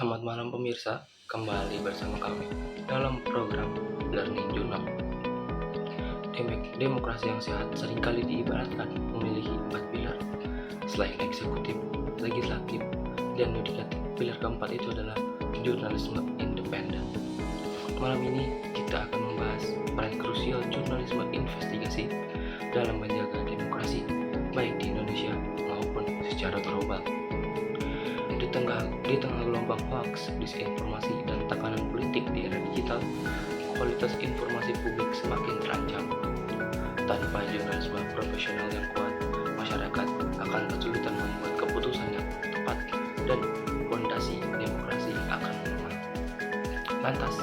Selamat malam pemirsa, kembali bersama kami dalam program Learning Journal. Demokrasi yang sehat seringkali diibaratkan memiliki 4 pilar. Selain eksekutif, legislatif, dan yudikatif, pilar keempat itu adalah jurnalisme independen. Malam ini kita akan membahas peran krusial jurnalisme investigasi dalam menjaga demokrasi, baik di Indonesia maupun secara global. Di tengah gelombang hoax, disinformasi, dan tekanan politik di era digital, kualitas informasi publik semakin terancam. Tanpa jurnalisme profesional yang kuat, masyarakat akan kesulitan membuat keputusan yang tepat dan fondasi demokrasi akan lemah. Lantas,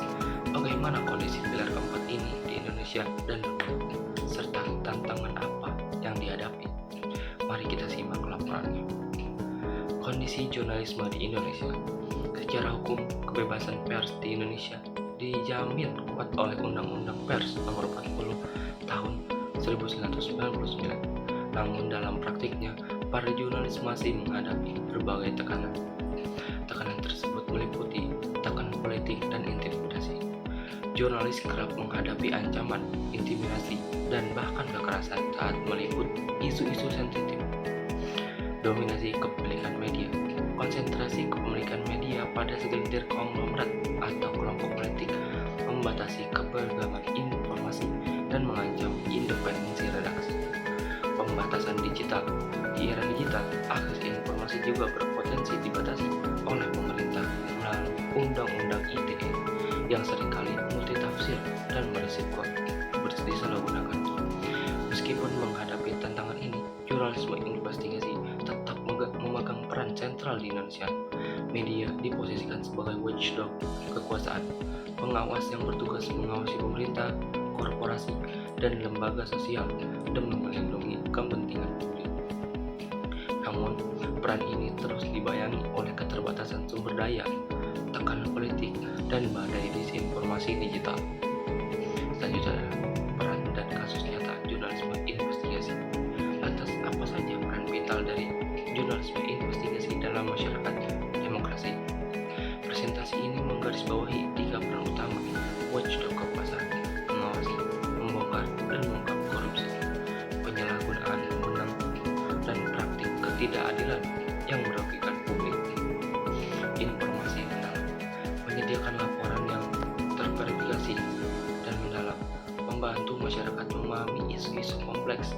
bagaimana kondisi pilar keempat ini di Indonesia dan dunia, serta tantangan apa yang dihadapi? Mari kita simak laporannya. Kondisi jurnalisme di Indonesia. Secara hukum, kebebasan pers di Indonesia dijamin kuat oleh Undang-Undang Pers Nomor 40 Tahun 1999. Namun dalam praktiknya, para jurnalis masih menghadapi berbagai tekanan. Tekanan tersebut meliputi tekanan politik dan intimidasi. Jurnalis kerap menghadapi ancaman, intimidasi, dan bahkan kekerasan saat meliput isu-isu sensitif. Dominasi kepemilikan media. Konsentrasi kepemilikan media pada segelintir konglomerat atau kelompok politik membatasi keberagaman informasi dan mengancam independensi redaksi. Pembatasan digital. Di era digital, akses informasi juga berpotensi dibatasi oleh pemerintah melalui Undang-Undang ITE yang seringkali multitafsir dan berisiko disalahgunakan. Meskipun menghadapi tantangan ini, jurnalisme investigasi tetap memegang peran sentral di Indonesia. Media diposisikan sebagai watchdog kekuasaan, pengawas yang bertugas mengawasi pemerintah, korporasi, dan lembaga sosial demi melindungi kepentingan publik. Namun, peran ini terus dibayangi oleh keterbatasan sumber daya, tekanan politik, dan badai disinformasi digital. Selanjutnya, peran dan kasus nyata jurnalisme investigasi. Lantas, apa saja peran vital dari jurnalisme investigasi dalam masyarakat demokrasi? Presentasi ini menggarisbawahi 3 peran utama: watchdog kekuasaan, mengawasi, membongkar, dan mengungkap korupsi, penyalahgunaan wewenang, dan praktik ketidakadilan yang merugikan publik. Informasi mendalam, menyediakan laporan yang terverifikasi dan mendalam, membantu masyarakat memahami isu-isu kompleks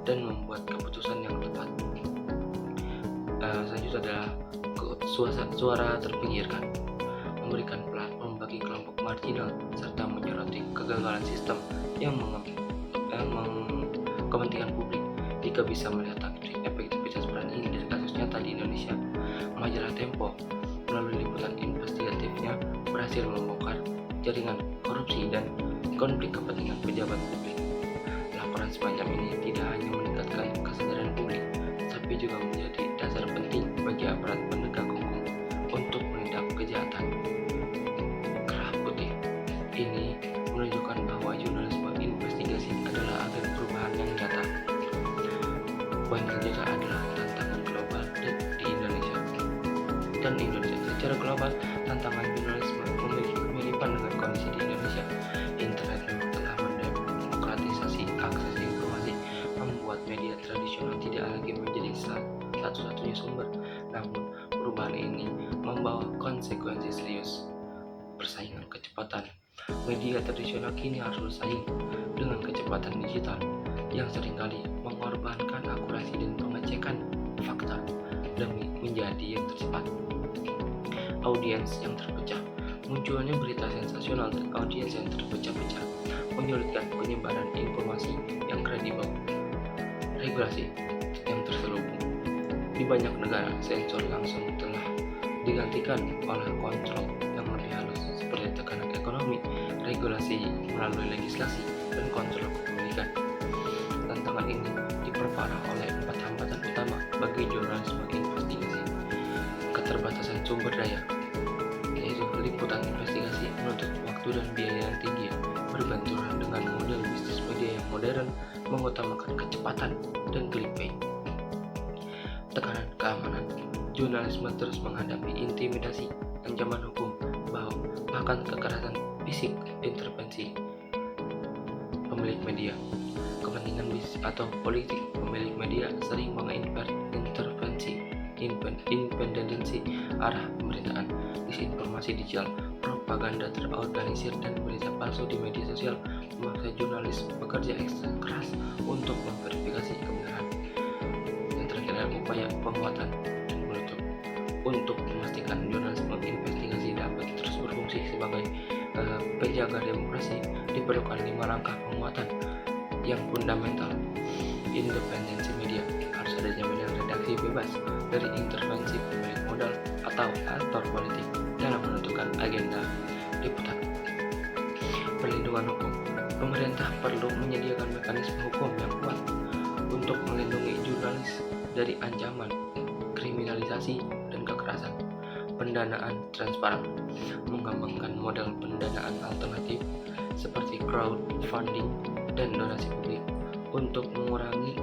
dan membuat keputusan yang tepat. Selanjutnya adalah suara terpinggirkan, memberikan platform bagi kelompok marginal serta menyoroti kegagalan sistem yang kepentingan publik. Jika bisa melihat efektivitas peran ini dari kasus nyata di Indonesia, majalah Tempo melalui liputan investigatifnya berhasil membongkar jaringan korupsi dan konflik kepentingan pejabat publik. Laporan semacam ini tidak hanya meningkatkan kesadaran publik, tapi juga menjadi dasar penting bagi aparat penegak hukum untuk menindak kejahatan. Kerah putih ini menunjukkan bahwa jurnalisme investigasi adalah agen perubahan yang nyata. Poin selanjutnya adalah tantangan global di Indonesia. Secara global, tantangan jurnalisme memiliki kemiripan dengan kondisi di Indonesia. Internet memang telah mendemokratisasi akses informasi, membuat media tradisional tidak lagi menjadi satu-satunya sumber. Namun, perubahan ini membawa konsekuensi serius. Persaingan kecepatan. Media tradisional kini harus bersaing dengan kecepatan digital yang seringkali mengorbankan akurasi dan pengecekan fakta demi menjadi yang tercepat. Audiens yang terpecah. Munculnya berita sensasional dan audiens yang terpecah-pecah menyulitkan penyebaran informasi yang kredibel. Regulasi yang terselubung. Di banyak negara, sensor langsung telah digantikan oleh kontrol yang lebih halus seperti tekanan ekonomi, regulasi melalui legislasi, dan kontrol kepemilikan. Tantangan ini diperparah oleh 4 hambatan utama bagi jurnalisme investigasi. Keterbatasan sumber daya, yaitu liputan investigasi menuntut waktu dan biaya yang tinggi, berbenturan dengan model bisnis media yang modern mengutamakan kecepatan dan clickbait. Tekanan keamanan. Jurnalisme terus menghadapi intimidasi, ancaman hukum, bahkan kekerasan fisik, intervensi pemilik media. Kepentingan bisnis atau politik pemilik media sering mengintervensi independensi arah pemberitaan, disinformasi digital, propaganda terorganisir, dan berita palsu di media sosial memaksa jurnalis bekerja ekstra keras untuk memverifikasi kebenaran. Yang terakhir adalah upaya penguatan dan menutup. Untuk memastikan jurnalisme investigasi dapat terus berfungsi sebagai penjaga demokrasi, diperlukan 5 langkah penguatan yang fundamental. Independensi media, harus ada jaminan redaksi bebas dari intervensi pemilik modal atau aktor politik dalam menentukan agenda liputan. Perlindungan hukum, pemerintah perlu menyediakan mekanisme hukum yang kuat untuk melindungi jurnalis dari ancaman kriminalisasi dan kekerasan. Pendanaan transparan, mengembangkan model pendanaan alternatif seperti crowdfunding dan donasi publik untuk mengurangi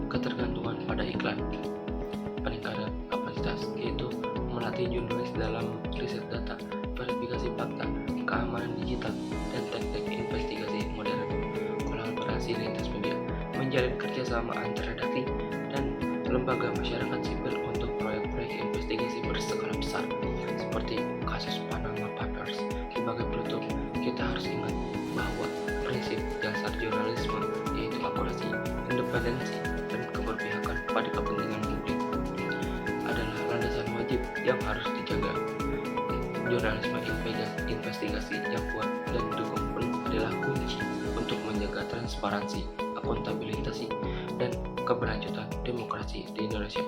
ketergantungan pada iklan. Peningkatan kapasitas, yaitu melatih jurnalis dalam riset data, verifikasi fakta, keamanan digital, dan teknik investigasi modern. Kolaborasi lintas media, menjalin kerjasama antar redaksi dan lembaga masyarakat sipil untuk proyek-proyek investigasi berskala besar seperti kasus Panama Papers. Sebagai penutup, kita harus ingat bahwa prinsip dasar jurnalisme, yaitu akurasi, independensi, dan keberpihakan pada kepentingan publik, adalah landasan wajib yang harus dijaga. Jurnalisme investigasi yang kuat dan didukung penuh adalah kunci untuk menjaga transparansi, akuntabilitas, dan keberlanjutan demokrasi di Indonesia.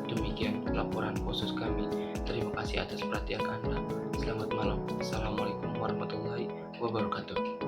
Demikian laporan khusus kami. Terima kasih atas perhatian Anda. Selamat malam. Assalamualaikum warahmatullahi wabarakatuh.